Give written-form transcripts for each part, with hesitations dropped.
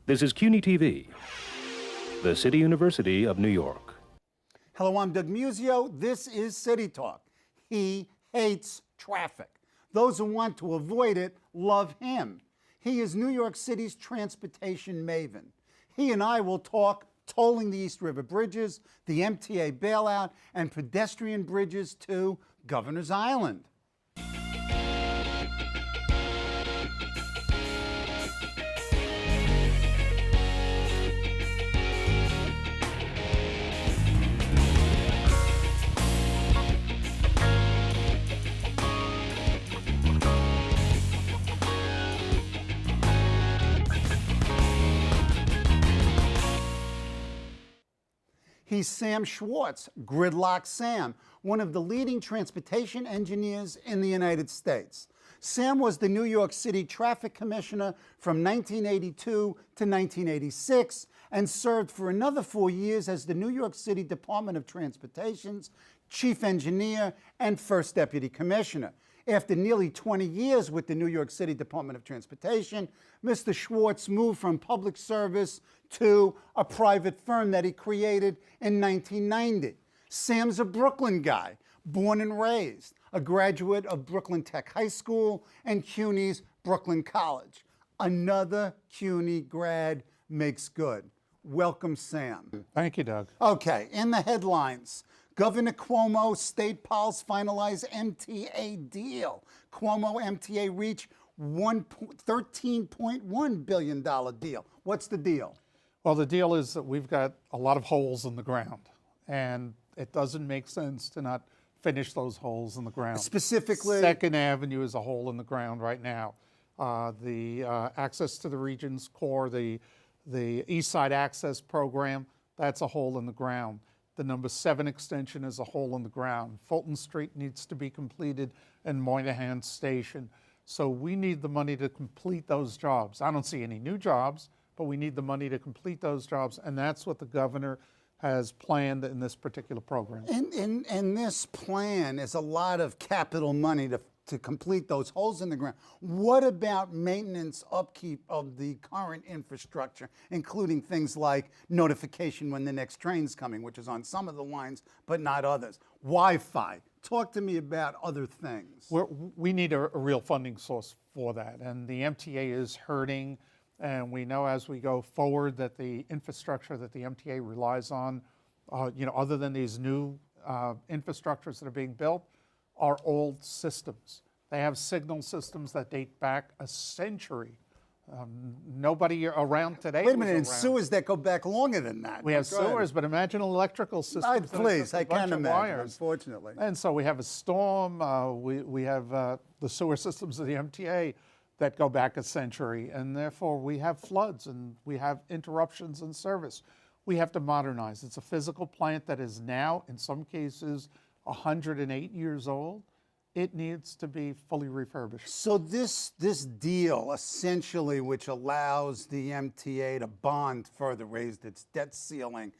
This is CUNY TV, the City University of New York. Hello, I'm Doug Muzzio. This is City Talk. He hates traffic. Those who want to avoid it love him. He is New York City's transportation maven. He and I will talk tolling the East River bridges, the MTA bailout, and pedestrian bridges to Governor's Island. He's Sam Schwartz, Gridlock Sam, one of the leading transportation engineers in the United States. Sam was the New York City Traffic Commissioner from 1982 to 1986 and served for another 4 years as the New York City Department of Transportation's Chief Engineer and First Deputy Commissioner. After nearly 20 years with the New York City Department of Transportation, Mr. Schwartz moved from public service to a private firm that he created in 1990. Sam's a Brooklyn guy, born and raised, a graduate of Brooklyn Tech High School and CUNY's Brooklyn College. Another CUNY grad makes good. Welcome, Sam. Thank you, Doug. Okay, in the headlines, Governor Cuomo, state pols finalize MTA deal. Cuomo MTA reach $13.1 billion deal. What's the deal? Well, the deal is that we've got a lot of holes in the ground, and it doesn't make sense to not finish those holes in the ground. Specifically? Second Avenue is a hole in the ground right now. The access to the Regions Core, the East Side Access Program, that's a hole in the ground. The number 7 extension is a hole in the ground. Fulton Street needs to be completed and Moynihan Station. So we need the money to complete those jobs. I don't see any new jobs, but we need the money to complete those jobs, and that's what the governor has planned in this particular program. In this plan is a lot of capital money to complete those holes in the ground. What about maintenance, upkeep of the current infrastructure, including things like notification when the next train's coming, which is on some of the lines, but not others? Wi-Fi. Talk to me about other things. We need a real funding source for that, and the MTA is hurting, and we know as we go forward that the infrastructure that the MTA relies on, other than these new infrastructures that are being built, are old systems. They have signal systems that date back a century. Nobody around today. Wait a minute, and sewers that go back longer than that. We have sewers, but imagine electrical systems. Please, I can't imagine, unfortunately. And so we have a storm, we have the sewer systems of the MTA that go back a century, and therefore we have floods and we have interruptions in service. We have to modernize. It's a physical plant that is now, in some cases, 108 years old. It needs to be fully refurbished. So this deal, essentially, which allows the MTA to bond further, raised its debt ceiling,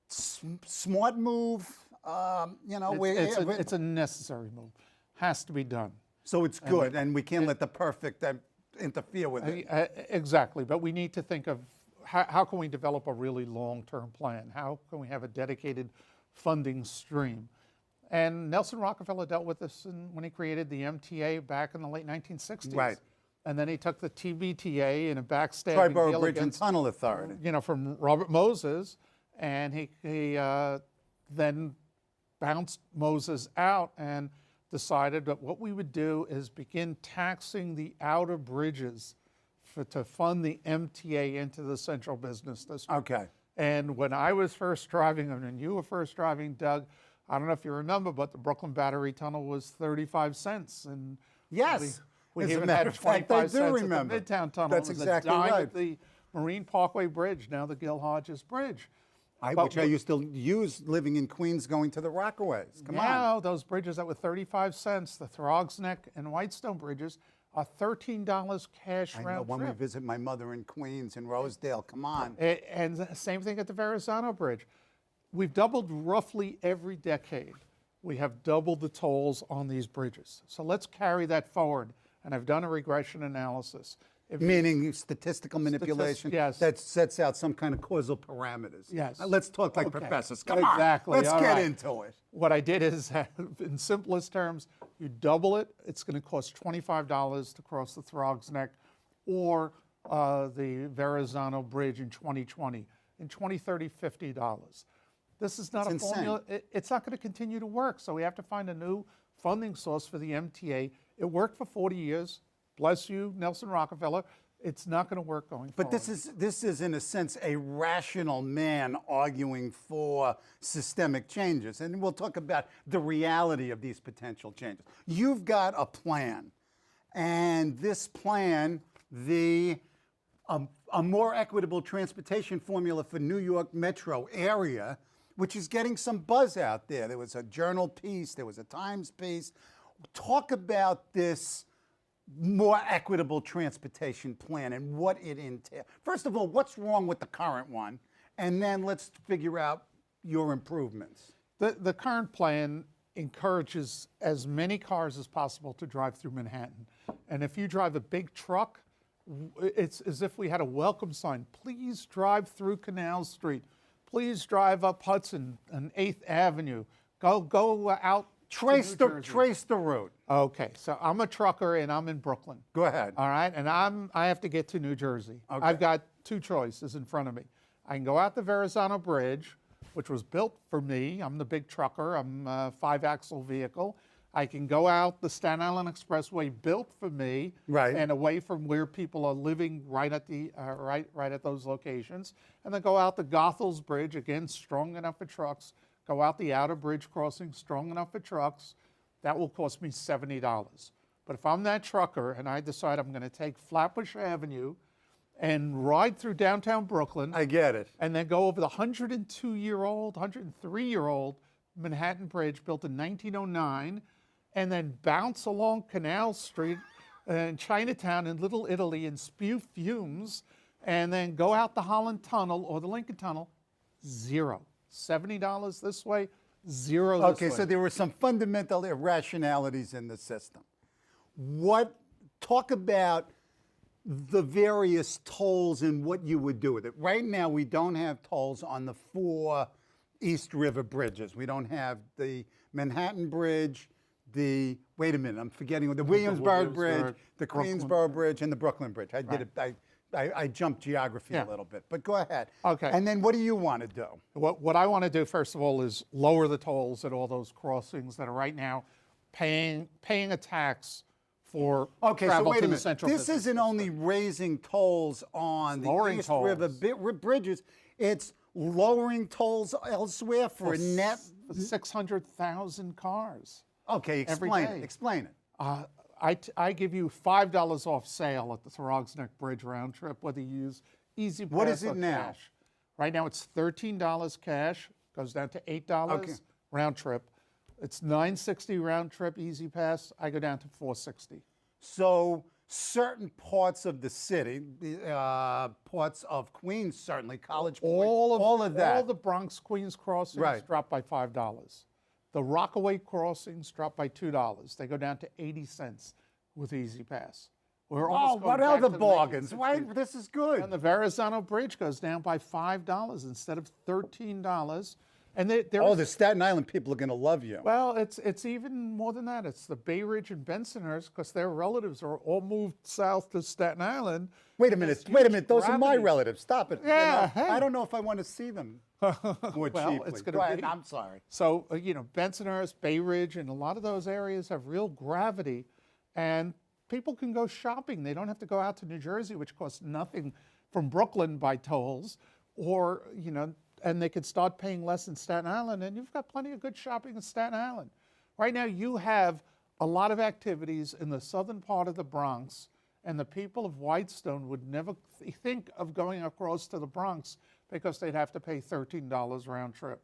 smart move, It's a necessary move. Has to be done. So it's good, and we can't let the perfect interfere with it. Exactly, but we need to think of how can we develop a really long-term plan? How can we have a dedicated funding stream? And Nelson Rockefeller dealt with this when he created the MTA back in the late 1960s. Right. And then he took the TBTA in a backstabbing Triborough deal Bridge and against, Tunnel Authority. From Robert Moses, and he then bounced Moses out and decided that what we would do is begin taxing the outer bridges to fund the MTA into the central business district. Okay. And when I was first driving, and when you were first driving, Doug, I don't know if you remember, but the Brooklyn Battery Tunnel was 35 cents. And yes. we As a even matter had of fact, 25 I do cents remember. at the Midtown Tunnel. That's it was exactly a dime right. at the Marine Parkway Bridge, now the Gil Hodges Bridge. Which I used to use living in Queens going to the Rockaways. Come on. Now those bridges that were 35 cents, the Throgs Neck and Whitestone bridges, are $13 cash round trip. When we visit my mother in Queens and Rosedale, come on. And the same thing at the Verrazano Bridge. We've doubled roughly every decade. We have doubled the tolls on these bridges. So let's carry that forward. And I've done a regression analysis. Meaning statistical manipulation yes. that sets out some kind of causal parameters. Yes. Let's talk like Okay. professors. Come Exactly. on. Let's All get right. into it. What I did is, in simplest terms, you double it. It's going to cost $25 to cross the Throg's Neck or the Verrazano Bridge in 2020. In 2030, $50. This is not It's a formula. It's not going to continue to work. So we have to find a new funding source for the MTA. It worked for 40 years. Bless you, Nelson Rockefeller. It's not going to work going But forward. this is in a sense a rational man arguing for systemic changes, and we'll talk about the reality of these potential changes. You've got a plan, and this plan, a more equitable transportation formula for New York metro area, which is getting some buzz out there. There was a journal piece, there was a Times piece. Talk about this more equitable transportation plan and what it entails. First of all, what's wrong with the current one? And then let's figure out your improvements. The current plan encourages as many cars as possible to drive through Manhattan. And if you drive a big truck, it's as if we had a welcome sign. Please drive through Canal Street. Please drive up Hudson and 8th Avenue. Go out. Trace the route. Okay, so I'm a trucker and I'm in Brooklyn. Go ahead. All right, and I have to get to New Jersey. Okay. I've got two choices in front of me. I can go out the Verrazano Bridge, which was built for me. I'm the big trucker. I'm a 5-axle vehicle. I can go out the Staten Island Expressway, built for me, Right. and away from where people are living, right at the right at those locations, and then go out the Goethals Bridge, again strong enough for trucks. Go out the outer bridge crossing, strong enough for trucks. That will cost me $70. But if I'm that trucker and I decide I'm going to take Flatbush Avenue and ride through downtown Brooklyn, I get it. and then go over the 102-year-old, 103-year-old Manhattan Bridge built in 1909, and then bounce along Canal Street and Chinatown in Little Italy and spew fumes, and then go out the Holland Tunnel or the Lincoln Tunnel, zero. $70 this way, zero this way. Okay, so there were some fundamental irrationalities in the system. Talk about the various tolls and what you would do with it. Right now, we don't have tolls on the 4 East River bridges. We don't have the Manhattan Bridge, wait a minute, I'm forgetting, the Williamsburg Bridge, the Queensboro Bridge, and the Brooklyn Bridge. I jumped geography a little bit, but go ahead. Okay. And then what do you want to do? What I want to do, first of all, is lower the tolls at all those crossings that are right now paying a tax for Okay, so travel wait to a the minute. central This business isn't only raising tolls on the lowering East tolls. River bridges, it's lowering tolls elsewhere for a net. 600,000 cars. Okay, every explain day. it. Explain it. I give you $5 off sale at the Throg's Neck Bridge round trip, whether you use Easy Pass What is or it now? cash. Right now it's $13 cash, goes down to $8 Okay. round trip. It's $9.60 round trip Easy Pass. I go down to $4.60. So certain parts of the city, parts of Queens, certainly College Point, all of that. All the Bronx Queens crossings Right. drop by $5. The Rockaway crossings drop by $2. They go down to 80 cents with Easy Pass. We're Oh, almost what going are back the to bargains? 1960s. Why? This is good. And the Verrazano Bridge goes down by $5 instead of $13. And The Staten Island people are going to love you. well, it's even more than that. It's the Bay Ridge and Bensonhurst, because their relatives are all moved south to Staten Island. Wait a minute. Wait a minute. Those are my gravity. relatives. Stop it. Yeah, You know, hey. I don't know if I want to see them more Well, cheaply. it's gonna Go ahead. be. I'm sorry. So, Bensonhurst, Bay Ridge, and a lot of those areas have real gravity, and people can go shopping. They don't have to go out to New Jersey, which costs nothing from Brooklyn by tolls, or, and they could start paying less in Staten Island, and you've got plenty of good shopping in Staten Island. Right now, you have a lot of activities in the southern part of the Bronx, and the people of Whitestone would never think of going across to the Bronx because they'd have to pay $13 round trip.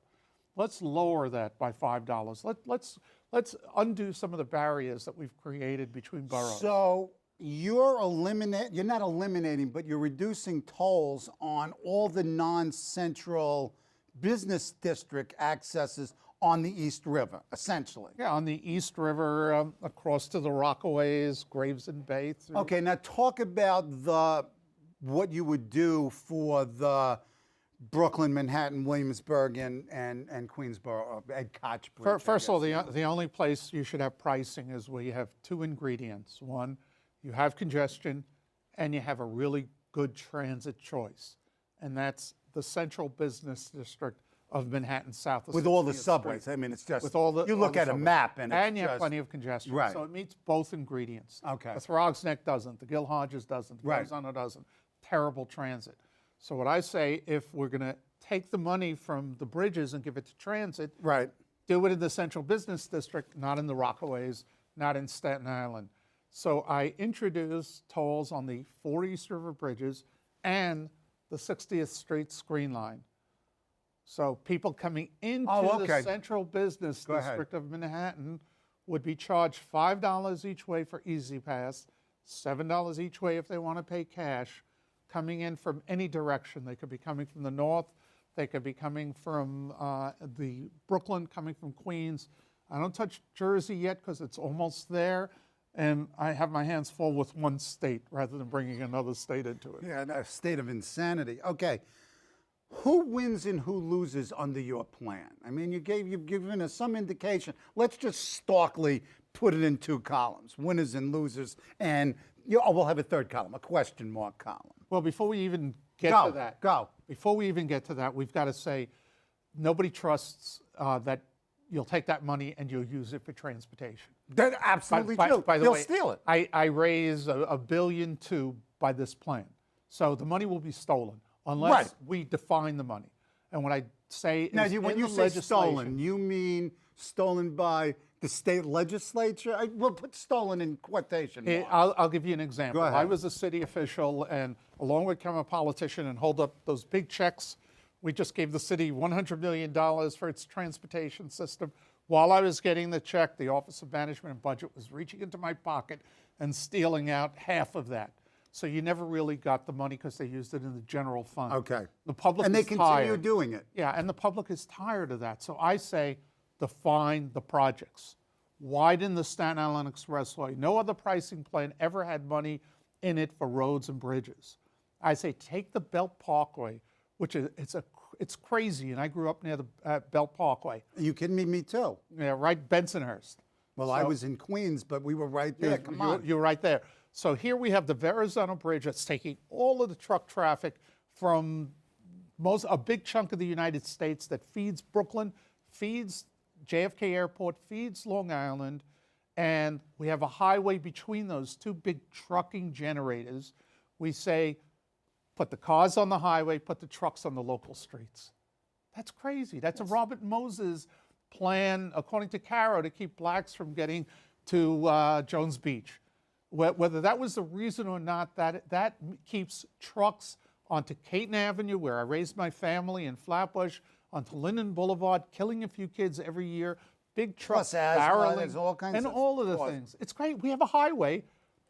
Let's lower that by $5. Let's undo some of the barriers that we've created between boroughs. So you're not eliminating, but you're reducing tolls on all the non-central business district accesses on the East River, essentially. Yeah, on the East River, across to the Rockaways, Gravesend Bay. Okay, now talk about what you would do for the Brooklyn, Manhattan, Williamsburg, and Queensboro, Ed Koch Bridge. First of all, the only place you should have pricing is where you have two ingredients. One, you have congestion, and you have a really good transit choice, and that's the central business district of Manhattan, south of with all the 60th subways. Street. I mean, it's just With all the, you all look the at a subways. map and you it's have plenty of congestion. Right. So it meets both ingredients. Okay. The Throgs Neck doesn't. The Gil Hodges doesn't. The Right. Arizona doesn't. Terrible transit. So what I say, if we're going to take the money from the bridges and give it to transit, right. do it in the central business district, not in the Rockaways, not in Staten Island. So I introduced tolls on the 4 East River bridges and the 60th Street screen line. So people coming into the central business district of Manhattan would be charged $5 each way for Easy Pass, $7 each way if they want to pay cash, coming in from any direction. They could be coming from the north, they could be coming from the Brooklyn, coming from Queens. I don't touch Jersey yet because it's almost there, and I have my hands full with one state rather than bringing another state into it. Yeah, a state of insanity. Okay. Who wins and who loses under your plan? I mean, you've given us some indication. Let's just starkly put it in two columns, winners and losers, and we'll have a third column, a question mark column. Well, before we even get to that, before we even get to that, we've got to say nobody trusts that you'll take that money and you'll use it for transportation. That's absolutely true. By the They'll way, steal it. I raise $1.2 billion by this plan. So the money will be stolen unless we define the money. And when I say now, when you say stolen, you mean stolen by the state legislature? We'll put stolen in quotation marks. I'll give you an example. Go ahead. I was a city official, and along with becoming a politician and hold up those big checks, we just gave the city $100 million for its transportation system. While I was getting the check, the Office of Management and Budget was reaching into my pocket and stealing out half of that. So you never really got the money because they used it in the general fund. Okay. The public and they is continue tired. doing it. Yeah, and the public is tired of that. So I say define the projects. Widen the Staten Island Expressway. No other pricing plan ever had money in it for roads and bridges. I say take the Belt Parkway, which is it's crazy, and I grew up near the Belt Parkway. Are you kidding me? Me too. Yeah, right, Bensonhurst. Well, I was in Queens, but we were right there. Come on. You're right there. So here we have the Verrazano Bridge that's taking all of the truck traffic from a big chunk of the United States that feeds Brooklyn, feeds JFK Airport, feeds Long Island, and we have a highway between those two big trucking generators. We say, put the cars on the highway, put the trucks on the local streets. That's crazy. That's a Robert Moses plan, according to Caro, to keep blacks from getting to Jones Beach. Whether that was the reason or not, that keeps trucks onto Caton Avenue, where I raised my family, in Flatbush, onto Linden Boulevard, killing a few kids every year, big trucks barreling, all kinds and of all of the things. It's great. We have a highway,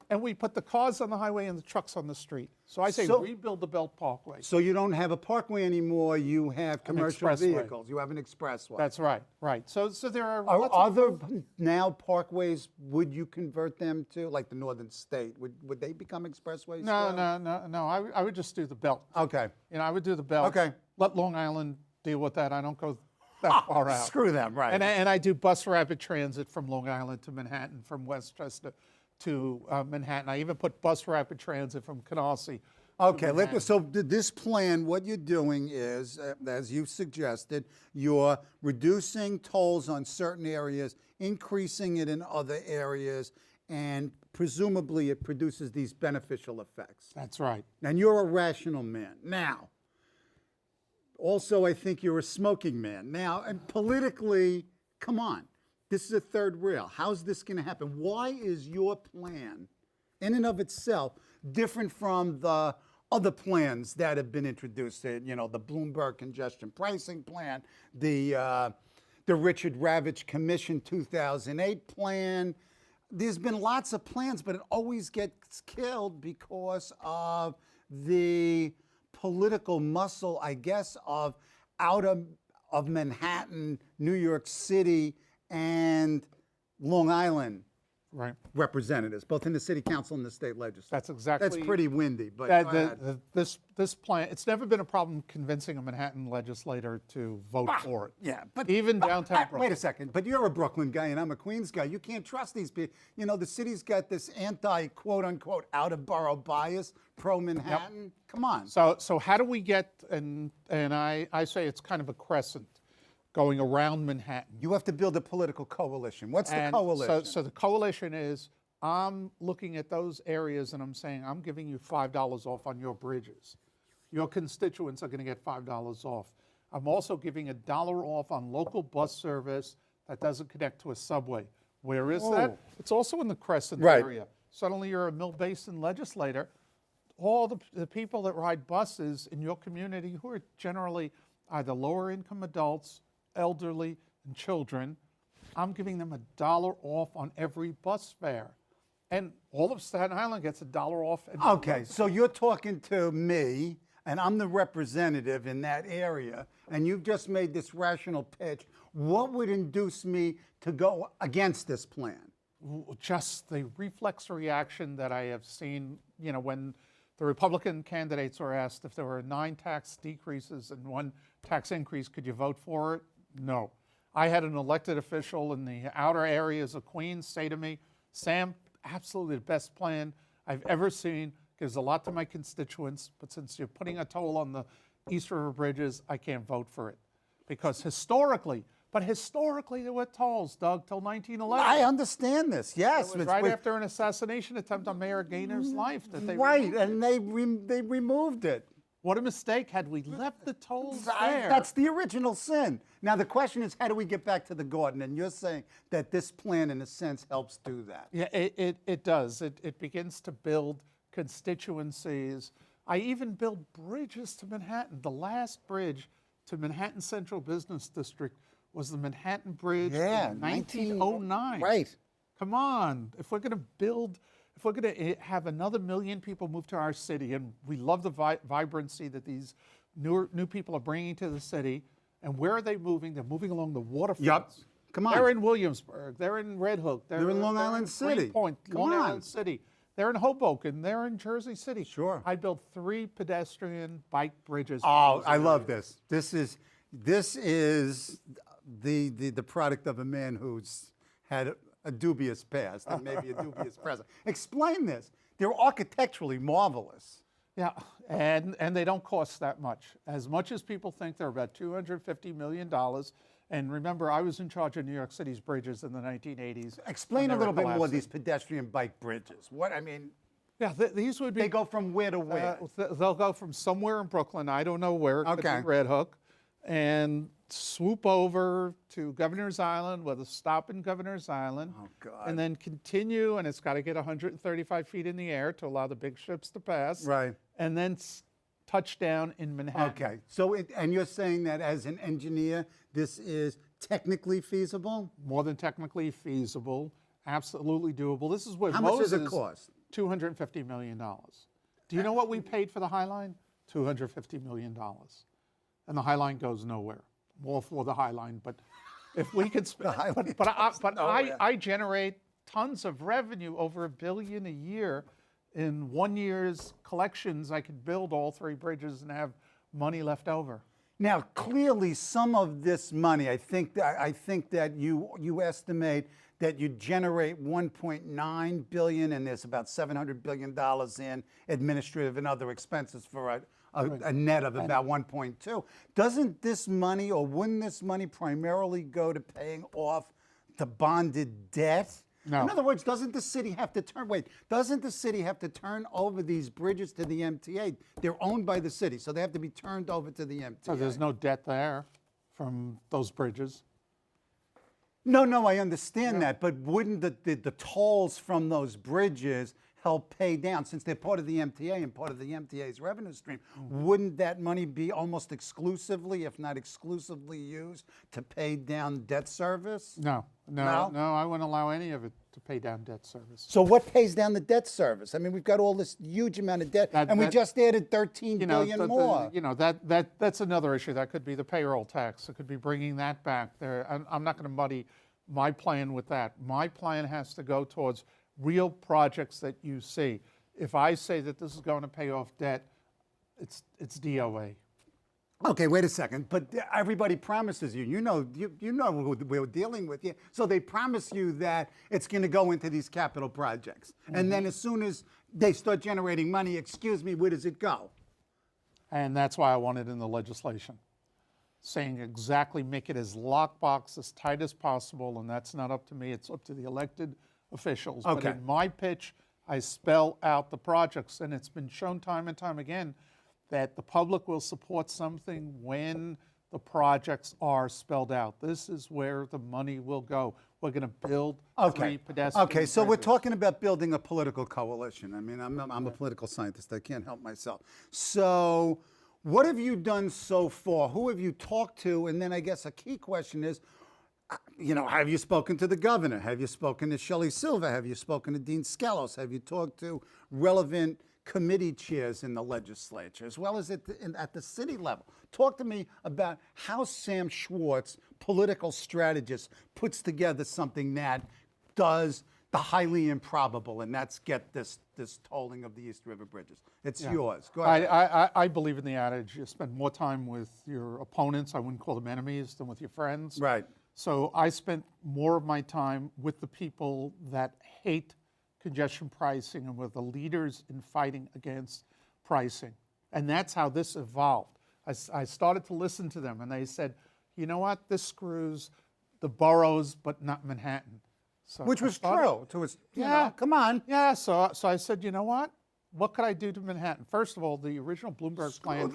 and we put the cars on the highway and the trucks on the street. So I say rebuild the Belt Parkway. So you don't have a parkway anymore. You have commercial expressway. vehicles. You have an expressway. That's right, right. So there are Are other now parkways, would you convert them to, like the Northern State? Would they become expressways? No. I would just do the Belt. Okay. I would do the Belt. Okay. Let Long Island deal with that. I don't go that far out. Screw them, right. And I do bus rapid transit from Long Island to Manhattan, from Westchester to Manhattan. I even put bus rapid transit from Canarsie. Okay, so this plan, what you're doing is, as you suggested, you're reducing tolls on certain areas, increasing it in other areas, and presumably it produces these beneficial effects. That's right. And you're a rational man. Now, also I think you're a smoking man. Now, and politically, come on. This is a third rail. How's this going to happen? Why is your plan, in and of itself, different from the other plans that have been introduced? The Bloomberg congestion pricing plan, the Richard Ravitch Commission 2008 plan. There's been lots of plans, but it always gets killed because of the political muscle, I guess, of of Manhattan, New York City, and Long Island Right. representatives, both in the city council and the state legislature. That's exactly. That's pretty windy, but That, go ahead. this plan, it's never been a problem convincing a Manhattan legislator to vote for it. Yeah, but even downtown Brooklyn. Wait a second, but you're a Brooklyn guy and I'm a Queens guy. You can't trust these people. You know, the city's got this anti-quote unquote out of borough bias, pro Manhattan. Come on. So how do we get, and I say it's kind of a crescent going around Manhattan. You have to build a political coalition. What's the And coalition? So the coalition is, I'm looking at those areas and I'm saying, I'm giving you $5 off on your bridges. Your constituents are going to get $5 off. I'm also giving $1 off on local bus service that doesn't connect to a subway. Where is that? It's also in the Crescent Right. area. Suddenly you're a Mill Basin legislator. All the people that ride buses in your community who are generally either lower income adults, elderly, and children, I'm giving them $1 off on every bus fare. And all of Staten Island gets $1 off. Okay, so you're talking to me, and I'm the representative in that area, and you've just made this rational pitch. What would induce me to go against this plan? Just the reflex reaction that I have seen, you know, when the Republican candidates were asked if there were 9 tax decreases and 1 tax increase, could you vote for it? No. I had an elected official in the outer areas of Queens say to me, Sam, absolutely the best plan I've ever seen, gives a lot to my constituents, but since you're putting a toll on the East River bridges, I can't vote for it. Because historically there were tolls, Doug, till 1911. I understand this, yes. It was right after an assassination attempt on Mayor Gaynor's life that they Right, removed it. and they removed it. What a mistake. Had we left the tolls there. That's the original sin. Now the question is, how do we get back to the garden? And you're saying that this plan, in a sense, helps do that. Yeah, it does. It begins to build constituencies. I even build bridges to Manhattan. The last bridge to Manhattan Central Business District was the Manhattan Bridge in 1909. Right. Come on. If we're going to build, if we're going to have another million people move to our city, and we love the vibrancy that these new people are bringing to the city, and where are they moving? They're moving along the waterfronts. Yup. Come on. They're in Williamsburg. They're in Red Hook. They're in Long Island City. Greenpoint, Come Long on. Island City. They're in Hoboken. They're in Jersey City. Sure. I built 3 pedestrian bike bridges. Oh, I love this. This is the product of a man who's had a dubious past and maybe a dubious present. Explain this. They're architecturally marvelous. Yeah, and they don't cost that much. As much as people think, they're about $250 million. And remember, I was in charge of New York City's bridges in the 1980s. Explain a little bit more of these pedestrian bike bridges. What, I mean, Yeah, these would be. they go from where to where? They'll go from somewhere in Brooklyn, I don't know where, it could be Okay. Red Hook, and swoop over to Governor's Island with a stop in Governor's Island. Oh, God. And then continue, and it's got to get 135 feet in the air to allow the big ships to pass. Right. And then touch down in Manhattan. Okay, so and you're saying that as an engineer, this is technically feasible? More than technically feasible, absolutely doable. This is what How much Moses, does it cost? $250 million. Do you know what we paid for the High Line? $250 million. And the High Line goes nowhere. More for the High Line, but if we could, High Line but nowhere. I generate tons of revenue, over $1 billion a year. In 1 year's collections, I could build all 3 bridges and have money left over. Now, clearly, some of this money, I think that you estimate that you generate 1.9 billion, and there's about $700 billion in administrative and other expenses for a net of about 1.2. Doesn't this money, or wouldn't this money primarily go to paying off the bonded debt? No. In other words, doesn't the city have to turn over these bridges to the MTA? They're owned by the city, so they have to be turned over to the MTA. So there's no debt there from those bridges. No, I understand that, but wouldn't the tolls from those bridges help pay down, since they're part of the MTA and part of the MTA's revenue stream, wouldn't that money be almost exclusively, if not exclusively, used to pay down debt service? No, No? I wouldn't allow any of it to pay down debt service. So what pays down the debt service? I mean, we've got all this huge amount of debt, and we just added 13 billion more. That's another issue. That could be the payroll tax. It could be bringing that back there. I'm not going to muddy my plan with that. My plan has to go towards real projects that you see. If I say that this is going to pay off debt, it's DOA. Okay, wait a second. But everybody promises you. You know who we're dealing with here. So they promise you that it's going to go into these capital projects, and then as soon as they start generating money, excuse me, where does it go? And that's why I want it in the legislation, saying exactly, make it as lockbox, as tight as possible, and that's not up to me. It's up to the elected officials. Okay. But in my pitch, I spell out the projects, and it's been shown time and time again that the public will support something when the projects are spelled out. This is where the money will go. We're going to build 3 pedestrian Okay, so we're bridges. talking about building a political coalition. I mean, I'm a political scientist. I can't help myself. So what have you done so far? Who have you talked to? And then I guess a key question is, have you spoken to the governor? Have you spoken to Shelley Silver? Have you spoken to Dean Skelos? Have you talked to relevant committee chairs in the legislature, as well as at the city level? Talk to me about how Sam Schwartz, political strategist, puts together something that does the highly improbable, and that's get this tolling of the East River bridges. It's yours. Go ahead. I believe in the adage, you spend more time with your opponents, I wouldn't call them enemies, than with your friends. Right. So I spent more of my time with the people that hate congestion pricing and were the leaders in fighting against pricing. And that's how this evolved. I started to listen to them, and they said, you know what, this screws the boroughs, but not Manhattan. So Which was true. Come on. Yeah, so I said, you know what could I do to Manhattan? First of all, the original Bloomberg plan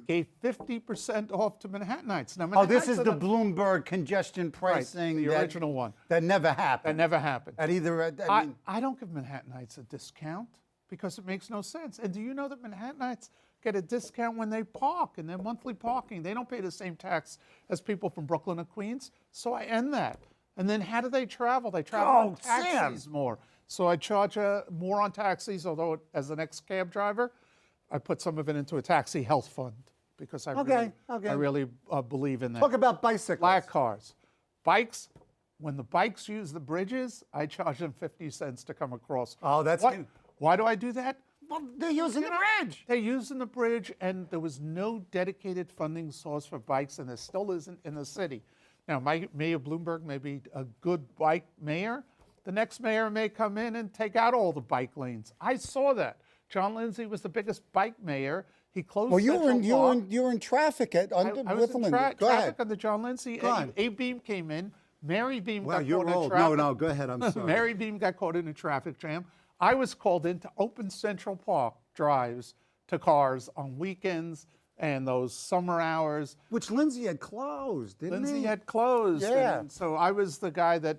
gave 50% off to Manhattanites. Now, This is the Bloomberg congestion pricing. Right, the original one. That never happened. That never happened. At either, I don't give Manhattanites a discount because it makes no sense. And do you know that Manhattanites get a discount when they park in their monthly parking? They don't pay the same tax as people from Brooklyn or Queens. So I end that. And then how do they travel? They travel on taxis more. So I charge more on taxis, although as an ex-cab driver, I put some of it into a taxi health fund because I really believe in that. Talk about bicycles. Black cars. Bikes, when the bikes use the bridges, I charge them 50 cents to come across. Oh, that's good. Why do I do that? Well, they're using the bridge. They're using the bridge, and there was no dedicated funding source for bikes, and there still isn't in the city. Now, Mayor Bloomberg may be a good bike mayor. The next mayor may come in and take out all the bike lanes. I saw that. John Lindsay was the biggest bike mayor. He closed Central Park. you were in traffic at I was in traffic under John Lindsay. A Beam came in. Mary Beam got caught in traffic. No, go ahead. I'm sorry. Mary Beam got caught in a traffic jam. I was called in to open Central Park drives to cars on weekends and those summer hours. Which Lindsay had closed, didn't he? Lindsay had closed. Yeah. And so I was the guy that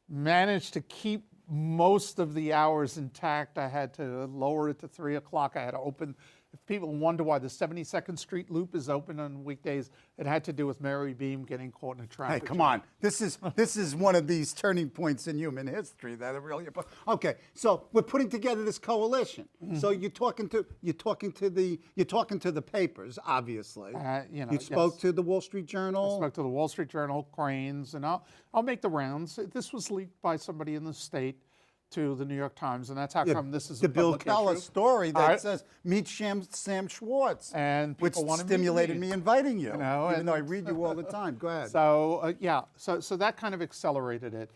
managed to keep most of the hours intact. I had to lower it to 3 o'clock. I had to open. If people wonder why the 72nd Street Loop is open on weekdays, it had to do with Mary Beam getting caught in a traffic Hey, come jam. on. This is one of these turning points in human history that are really important. Okay, so we're putting together this coalition. So you're talking to the papers, obviously. You spoke to the Wall Street Journal. I spoke to the Wall Street Journal, Cranes, and I'll make the rounds. This was leaked by somebody in the state to the New York Times, and that's how come this is the a Bill public Keller issue. story that says meet Sam Schwartz, And which people wanna meet stimulated me. me inviting you. You know, even and- though I read you all the time. Go ahead. So that kind of accelerated it.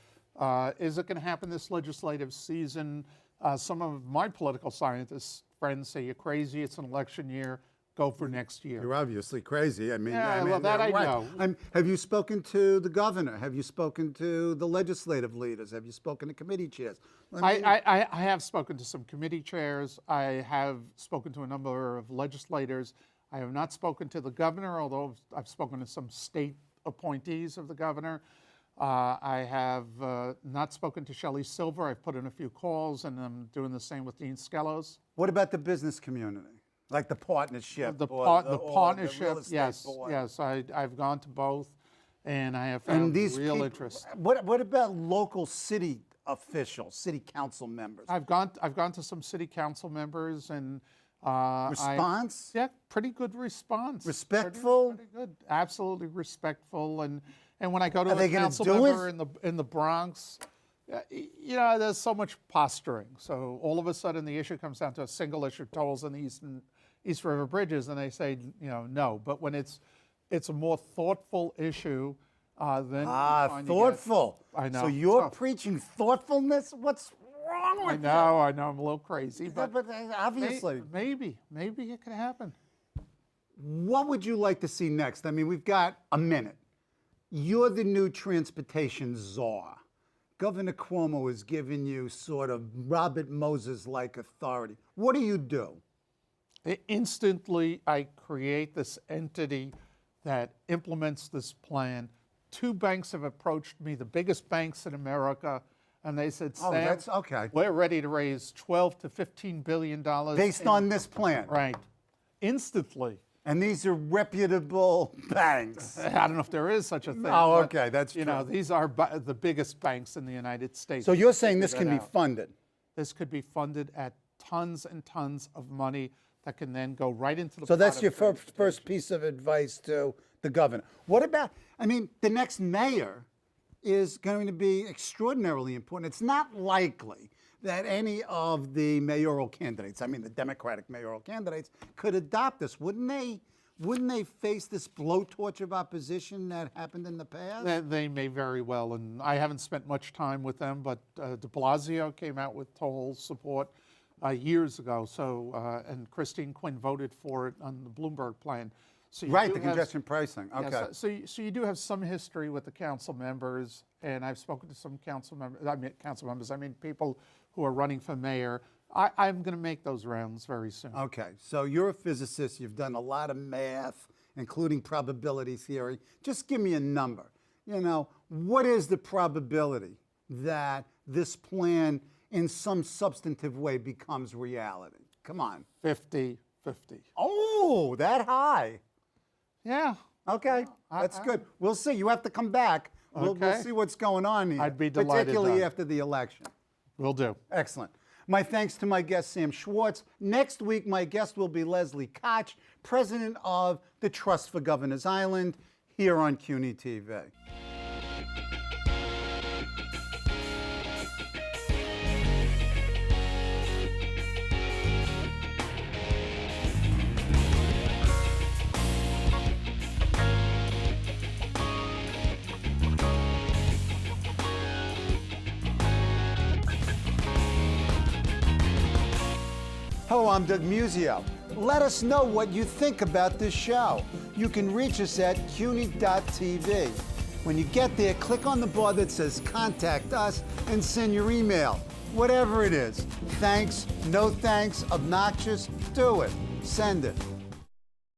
Is it going to happen this legislative season? Some of my political scientist friends say you're crazy. It's an election year. Go for next year. You're obviously crazy. I mean, well, that I know. Have you spoken to the governor? Have you spoken to the legislative leaders? Have you spoken to committee chairs? I have spoken to some committee chairs. I have spoken to a number of legislators. I have not spoken to the governor, although I've spoken to some state appointees of the governor. I have not spoken to Shelley Silver. I've put in a few calls, and I'm doing the same with Dean Skelos. What about the business community? Like the partnership? The or partnership, the real estate yes, board? yes. I've gone to both, and I have found real interest. What about local city officials, city council members? I've gone to some city council members, and Response? yeah, pretty good response. Respectful? Pretty good, absolutely respectful. And when I go to Are a they gonna council do member it? in the Bronx, you know, there's so much posturing. So all of a sudden, the issue comes down to a single issue: tolls on the East River bridges, and they say, you know, no. But when it's a more thoughtful issue, then Thoughtful. I know. So you're preaching thoughtfulness? What's wrong with you? I know, I'm a little crazy, But but obviously. maybe it could happen. What would you like to see next? I mean, we've got a minute. You're the new transportation czar. Governor Cuomo has given you sort of Robert Moses-like authority. What do you do? Instantly, I create this entity that implements this plan. 2 banks have approached me, the biggest banks in America, and they said, Oh, Sam, that's okay. we're ready to raise $12 to $15 billion. Based on this plan. Right. Instantly. And these are reputable banks. I don't know if there is such a thing. Oh, but, okay, that's You know, true. these are the biggest banks in the United States. So you're saying this Figure can that be out. funded? This could be funded at tons and tons of money that can then go right into the So that's pot your of first piece of advice to the governor. What about, I mean, the next mayor is going to be extraordinarily important. It's not likely that any of the mayoral candidates, I mean the Democratic mayoral candidates, could adopt this. Wouldn't they face this blowtorch of opposition that happened in the past? They may very well, and I haven't spent much time with them, but de Blasio came out with total support years ago, so, and Christine Quinn voted for it on the Bloomberg plan. So Right, do the have- congestion pricing, okay. Yes, so you do have some history with the council members, and I've spoken to some council members, I mean people who are running for mayor. I'm going to make those rounds very soon. Okay, so you're a physicist, you've done a lot of math, including probability theory. Just give me a number. You know, what is the probability that this plan in some substantive way becomes reality? Come on. 50-50. Oh, that high. Yeah. Okay, that's good. We'll see. You have to come back. We'll Okay. see what's going on here. I'd be delighted, particularly Don. after the election. Will do. Excellent. My thanks to my guest, Sam Schwartz. Next week, my guest will be Leslie Koch, president of the Trust for Governors Island, here on CUNY TV. Hello, I'm Doug Muzzio. Let us know what you think about this show. You can reach us at CUNY.tv. When you get there, click on the bar that says Contact Us and send your email. Whatever it is. Thanks, no thanks, obnoxious, do it. Send it.